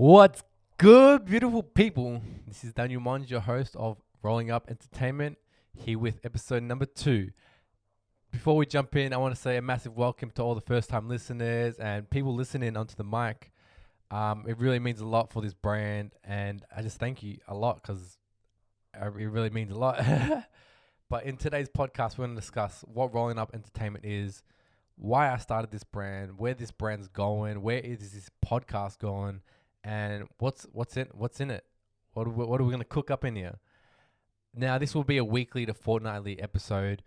What's good, beautiful people? This is Daniel Mons, your host of Rolling Up Entertainment, here with episode number 2. Before we jump in, I want to say a massive welcome to all the first-time listeners and people listening onto the mic. It really means a lot for this brand, and I just thank you a lot because it really means a lot. But in today's podcast, we're going to discuss what Rolling Up Entertainment is, why I started this brand, where this brand's going, where is this podcast going, and what's in it. What are we going to cook up in here? Now, this will be a weekly to fortnightly episode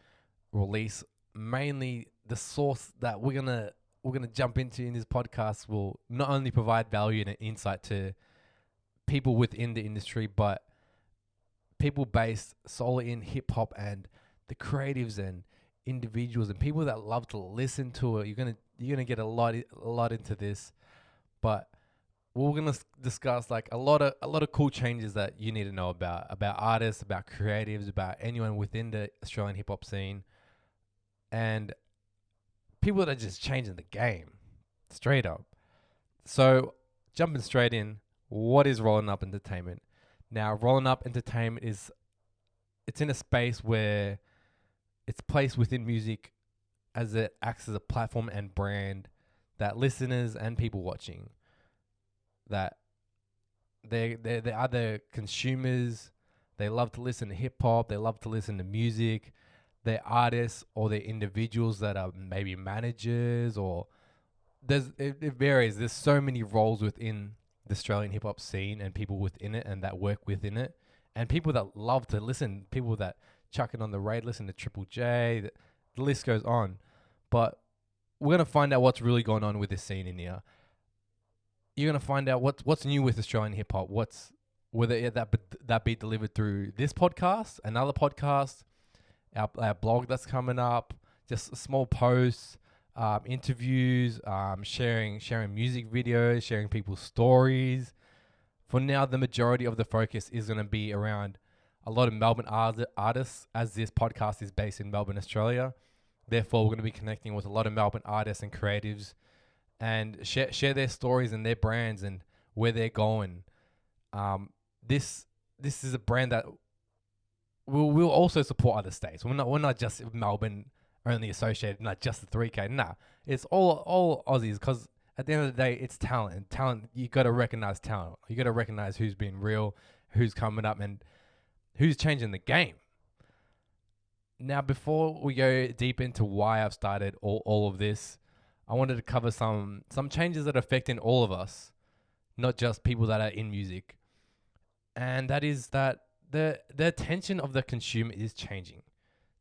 release. Mainly, the source that we're gonna jump into in this podcast will not only provide value and insight to people within the industry, but people based solely in hip hop and the creatives and individuals and people that love to listen to it. You're gonna get a lot into this, but we're gonna discuss like a lot of cool changes that you need to know about artists, about creatives, about anyone within the Australian hip hop scene, and people that are just changing the game, straight up. So jumping straight in, what is Rolling Up Entertainment? Now, Rolling Up Entertainment it's in a space where it's placed within music as it acts as a platform and brand that listeners and people watching, that they're either consumers, they love to listen to hip hop, they love to listen to music, they're artists or they're individuals that are maybe managers, or it varies. There's so many roles within the Australian hip hop scene and people within it and that work within it, and people that love to listen, people that chuck it on the radio, listen to Triple J, the list goes on. But we're going to find out what's really going on with this scene in here. You're going to find out what's new with Australian hip hop, whether that be delivered through this podcast, another podcast, our blog that's coming up, just small posts, interviews, sharing music videos, sharing people's stories. For now, the majority of the focus is going to be around a lot of Melbourne artists, as this podcast is based in Melbourne, Australia. Therefore, we're going to be connecting with a lot of Melbourne artists and creatives and share their stories and their brands and where they're going. This is a brand that we'll also support other states. We're not just Melbourne only associated, not just the 3K. Nah, it's all Aussies, because at the end of the day, it's talent. Talent, you got to recognize talent. You got to recognize who's been real, who's coming up, and who's changing the game. Now, before we go deep into why I've started all of this, I wanted to cover some changes that are affecting all of us, not just people that are in music. And that is that the attention of the consumer is changing.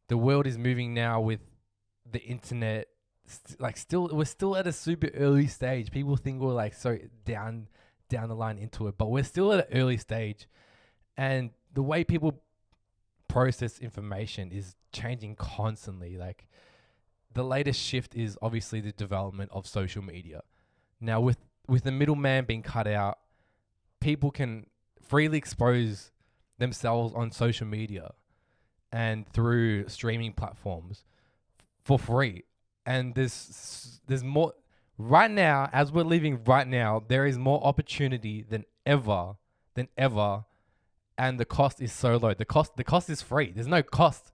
The world is moving now with the internet. We're still at a super early stage. People think we're like so down the line into it, but we're still at an early stage. And the way people process information is changing constantly. Like, the latest shift is obviously the development of social media. Now, with the middleman being cut out, people can freely expose themselves on social media and through streaming platforms for free. And there's more right now, as we're living right now, there is more opportunity than ever. And the cost is so low. The cost is free. There's no cost.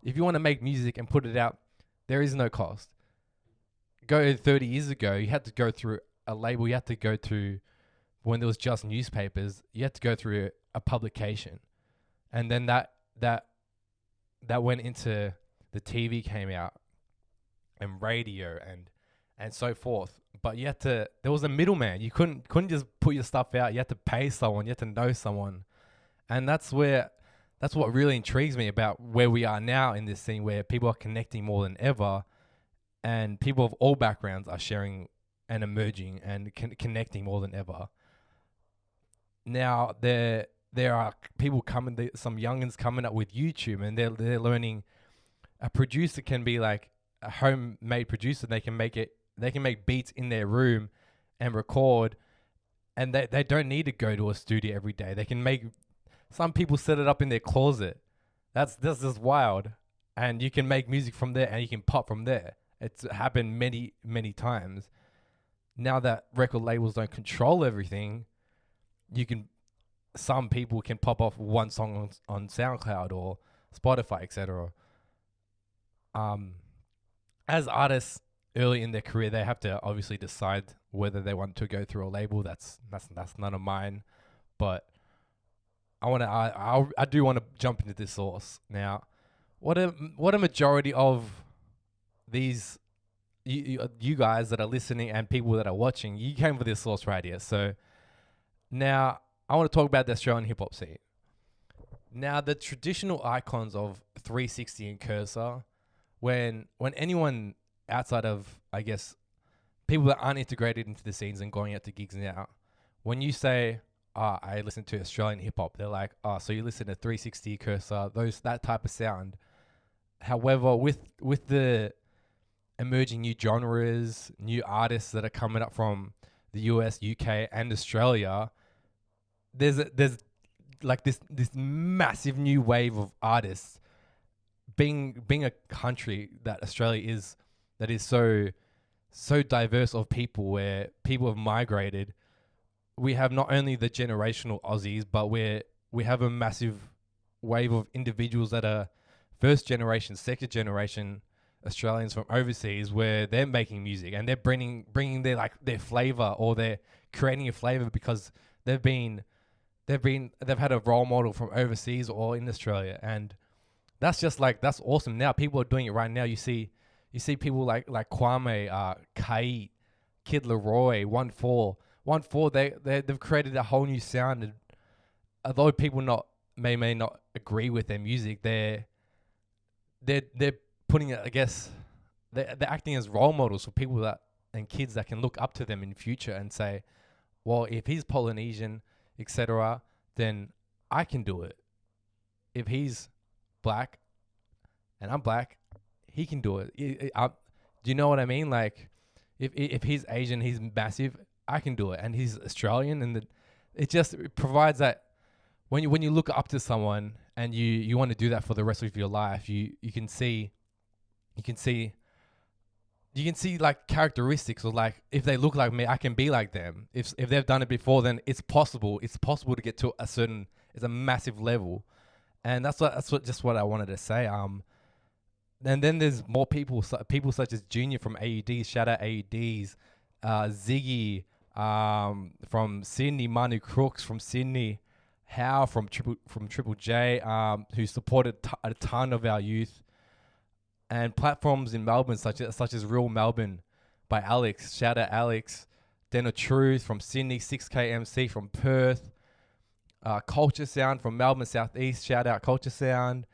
If you want to make music and put it out, there is no cost. Go 30 years ago, you had to go through a label. You had to go to, when there was just newspapers, you had to go through a publication. And then that went into the TV came out and radio and so forth. But there was a middleman. You couldn't just put your stuff out. You had to pay someone. You had to know someone. And that's what really intrigues me about where we are now in this scene, where people are connecting more than ever, and people of all backgrounds are sharing and emerging and connecting more than ever. Now, there are people some youngins coming up with YouTube, and they're learning. A producer can be like a homemade producer. They can make beats in their room and record, and they don't need to go to a studio every day. They can make. Some people set it up in their closet. That's just wild. And you can make music from there, and you can pop from there. It's happened many, many times. Now that record labels don't control everything, you can, some people can pop off one song on SoundCloud or Spotify, etc. As artists early in their career, they have to obviously decide whether they want to go through a label. That's none of mine. But I do want to jump into this source now. What a majority of these you guys that are listening and people that are watching, you came for this source right here. So now I want to talk about the Australian hip hop scene. Now the traditional icons of 360 and Cursor, when anyone outside of, I guess, people that aren't integrated into the scenes and going out to gigs now, when you say, I listen to Australian hip hop, they're like, so you listen to 360, Cursor, that type of sound. However, with the emerging new genres, new artists that are coming up from the US, UK, and Australia, there's like this massive new wave of artists. Being a country that Australia is, that is so diverse of people, where people have migrated. We have not only the generational Aussies, but we have a massive wave of individuals that are first generation, second generation Australians from overseas, where they're making music and they're bringing their flavor, or they're creating a flavor because they've had a role model from overseas or in Australia, and that's awesome. Now people are doing it right now. You see people like Kwame, Kait, Kid Leroy, 1-4. They've created a whole new sound. And although people may not agree with their music, they're putting it, I guess, they're acting as role models for people and kids that can look up to them in the future and say, well, if he's Polynesian, etc., then I can do it. If he's black and I'm black, he can do it. Do you know what I mean? Like, if he's Asian, he's massive, I can do it. And he's Australian, and it provides that when you look up to someone and you want to do that for the rest of your life, you can see like characteristics, or like, if they look like me, I can be like them. If they've done it before, then it's possible. It's possible to get to it's a massive level. And that's what I wanted to say. And then there's more people such as Junior from AUDs, shout out AUDs, Ziggy from Sydney, Manu Crooks from Sydney, How from Triple J, who supported a ton of our youth, and platforms in Melbourne such as Real Melbourne by Alex, shout out Alex, Den of Truth from Sydney, 6K MC from Perth, Culture Sound from Melbourne Southeast, shout out Culture Sound,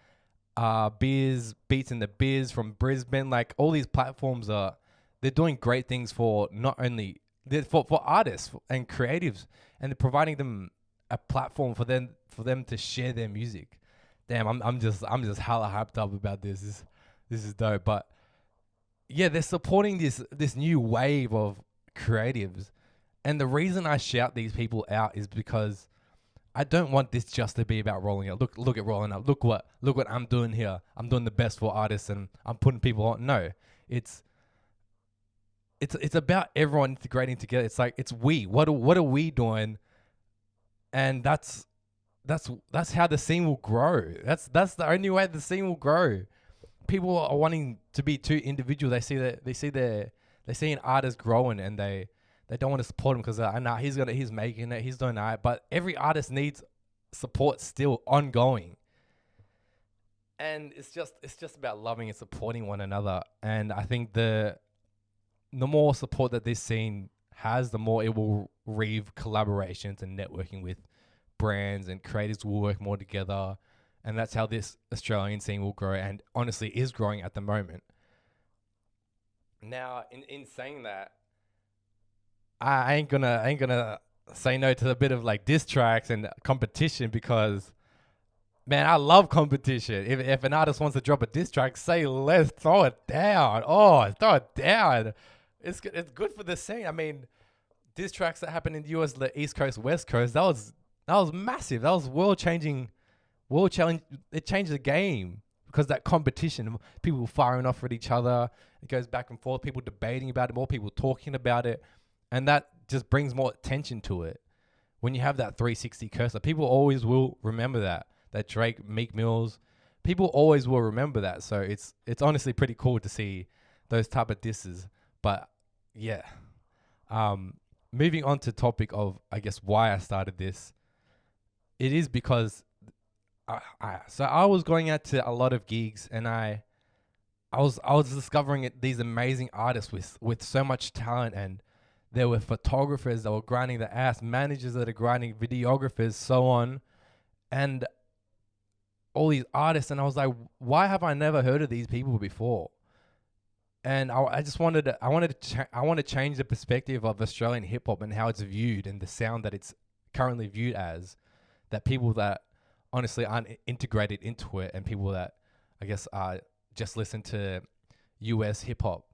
Beats in the Biz from Brisbane. Like, all these platforms they're doing great things for not only for artists and creatives, and they're providing them a platform for them to share their music. Damn, I'm just hella hyped up about this. This is dope. But yeah, they're supporting this new wave of creatives, and the reason I shout these people out is because I don't want this just to be about rolling up. Look at rolling up. Look what I'm doing here. I'm doing the best for artists, and I'm putting people on. No, it's about everyone integrating together. It's like, it's we. What are we doing? And that's how the scene will grow. That's the only way the scene will grow. People are wanting to be too individual. They see an artist growing, and they don't want to support him because he's making it, he's doing that. But every artist needs support still ongoing. And it's just about loving and supporting one another. And I think the more support that this scene has, the more it will reave collaborations and networking with brands, and creators will work more together. And that's how this Australian scene will grow, and honestly is growing at the moment. Now, in saying that, I ain't gonna say no to a bit of like diss tracks and competition, because, man, I love competition. If an artist wants to drop a diss track, say let's throw it down. Oh, throw it down. It's good for the scene. I mean, diss tracks that happened in the US, the East Coast, West Coast, that was massive. That was world changing. It changed the game, because that competition, people firing off at each other, it goes back and forth, people debating about it, more people talking about it, and that just brings more attention to it. when you have that 360 cursor, people always will remember that Drake, Meek Mills, people always will remember that. So it's honestly pretty cool to see those type of disses. But yeah, moving on to topic of, I guess, why I started this. It is because I was going out to a lot of gigs, and I was discovering these amazing artists with so much talent, and there were photographers that were grinding their ass, managers that are grinding, videographers, so on, and all these artists. And I was like, why have I never heard of these people before? And I just wanted to change the perspective of Australian hip hop and how it's viewed, and the sound that it's currently viewed as. That people that honestly aren't integrated into it, and people that I guess just listen to US hip hop,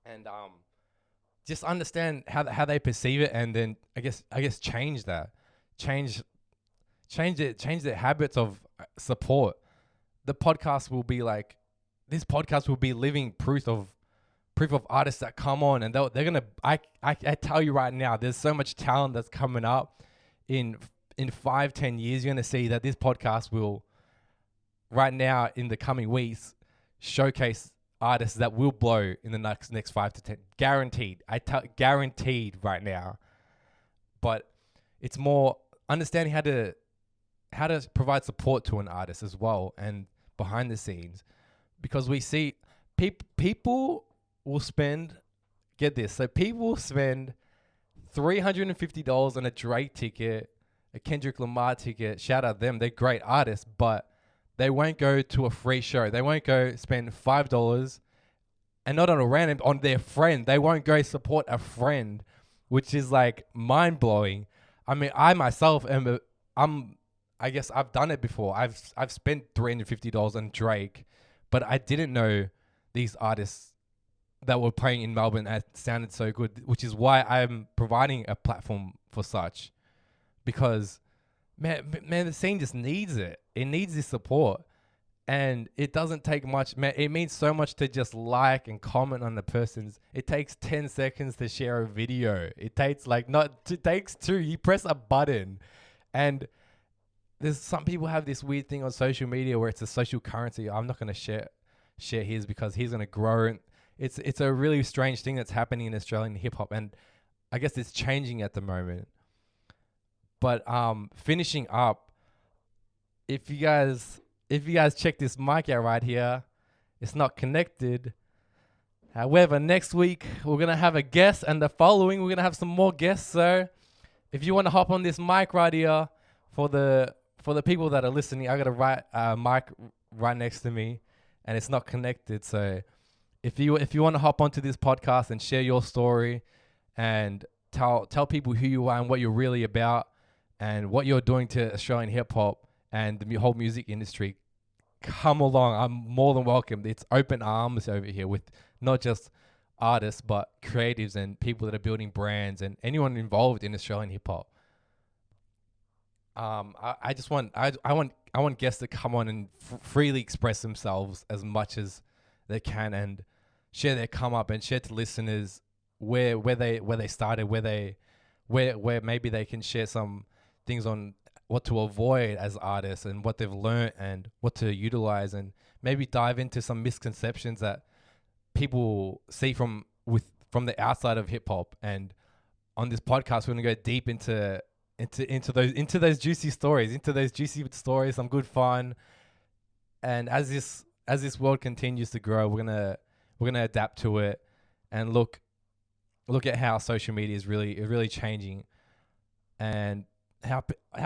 and just understand how they perceive it, and then I guess change that, change their habits of support. The podcast will be like, this podcast will be living proof of artists that come on, and they're gonna. I tell you right now, there's so much talent that's coming up in 5-10 years. You're going to see that this podcast will, right now in the coming weeks, showcase artists that will blow in the next 5 to 10. Guaranteed. Guaranteed right now. But it's more understanding how to provide support to an artist as well, and behind the scenes. Because we see people will spend, get this, so people will spend $350 on a Drake ticket, a Kendrick Lamar ticket. Shout out them, they're great artists, but they won't go to a free show. They won't go spend $5, and not on a random, on their friend. They won't go support a friend, which is like mind blowing. I mean, I myself I guess I've done it before. I've spent $350 on Drake, but I didn't know these artists that were playing in Melbourne that sounded so good, which is why I'm providing a platform for such. Because, man, the scene just needs it. It needs this support. And it doesn't take much. Man, it means so much to just like and comment on the person's. It takes 10 seconds to share a video. It takes it takes 2. You press a button. And there's some people have this weird thing on social media where it's a social currency. I'm not going to share his because he's going to grow. It's a really strange thing that's happening in Australian hip hop. And I guess it's changing at the moment. But finishing up, if you guys check this mic out right here, it's not connected. However, next week we're gonna have a guest, and the following we're gonna have some more guests. So if you want to hop on this mic right here, for the people that are listening, I got a mic right next to me, and it's not connected. So if you want to hop onto this podcast and share your story, and tell people who you are and what you're really about, and what you're doing to Australian hip hop and the whole music industry, come along. I'm more than welcome. It's open arms over here with not just artists, but creatives and people that are building brands and anyone involved in Australian hip hop. I want guests to come on and freely express themselves as much as they can, and share their come up, and share to listeners where they started, where maybe they can share some things on what to avoid as artists and what they've learned and what to utilize, and maybe dive into some misconceptions that people see from the outside of hip hop. And on this podcast, we're gonna go deep into those juicy stories, some good fun. And as this world continues to grow, we're gonna adapt to it and look at how social media is really changing, and how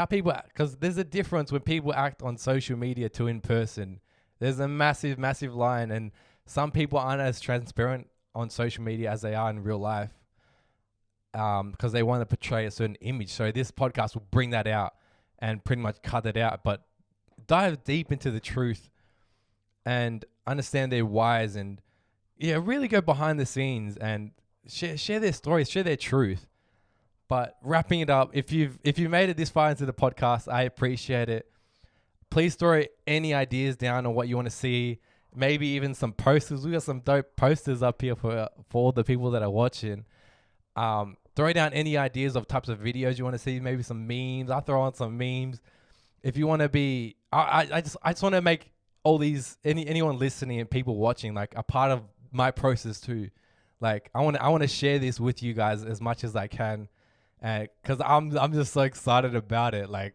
people act, because there's a difference when people act on social media to in person. There's a massive line, and some people aren't as transparent on social media as they are in real life, because they want to portray a certain image. So this podcast will bring that out and pretty much cut it out, but dive deep into the truth and understand their whys, and really go behind the scenes and share their stories, share their truth. But wrapping it up, if you've made it this far into the podcast, I appreciate it. Please throw any ideas down on what you want to see. Maybe even some posters. We got some dope posters up here for all the people that are watching. Throw throw down any ideas of types of videos you want to see. Maybe some memes. I throw on some memes. If you want to be, I just want to make all these anyone listening and people watching like a part of my process too. Like I want to share this with you guys as much as I can, and because I'm just so excited about it. Like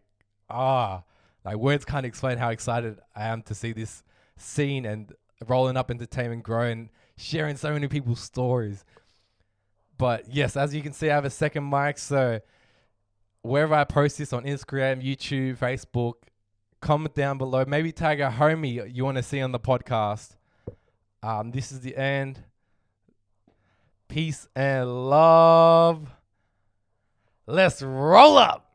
words can't explain how excited I am to see this scene and Rolling Up Entertainment grow and sharing so many people's stories. But yes, as you can see, I have a second mic, so wherever I post this on Instagram, YouTube, Facebook, comment down below. Maybe tag a homie you want to see on the podcast. This is the end. Peace and love. Let's roll up.